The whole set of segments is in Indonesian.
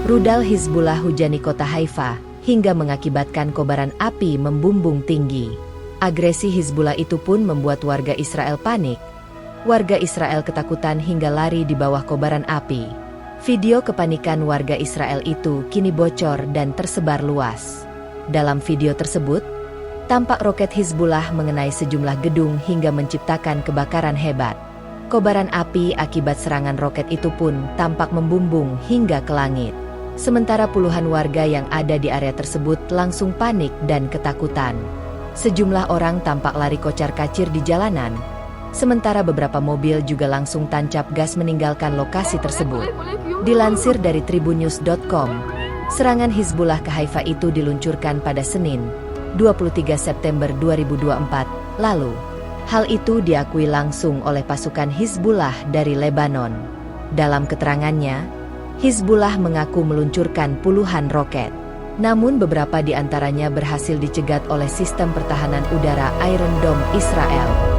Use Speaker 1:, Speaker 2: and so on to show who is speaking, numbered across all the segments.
Speaker 1: Rudal Hizbullah hujani kota Haifa hingga mengakibatkan kobaran api membumbung tinggi. Agresi Hizbullah itu pun membuat warga Israel panik. Warga Israel ketakutan hingga lari di bawah kobaran api. Video kepanikan warga Israel itu kini bocor dan tersebar luas. Dalam video tersebut, tampak roket Hizbullah mengenai sejumlah gedung hingga menciptakan kebakaran hebat. Kobaran api akibat serangan roket itu pun tampak membumbung hingga ke langit. Sementara puluhan warga yang ada di area tersebut langsung panik dan ketakutan. Sejumlah orang tampak lari kocar-kacir di jalanan. Sementara beberapa mobil juga langsung tancap gas meninggalkan lokasi tersebut. Dilansir dari tribunnews.com, serangan Hizbullah ke Haifa itu diluncurkan pada Senin, 23 September 2024 lalu. Hal itu diakui langsung oleh pasukan Hizbullah dari Lebanon. Dalam keterangannya, Hizbullah mengaku meluncurkan puluhan roket. Namun beberapa di antaranya berhasil dicegat oleh sistem pertahanan udara Iron Dome Israel.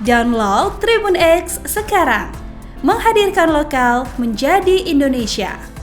Speaker 2: Download Tribun X sekarang, menghadirkan lokal menjadi Indonesia.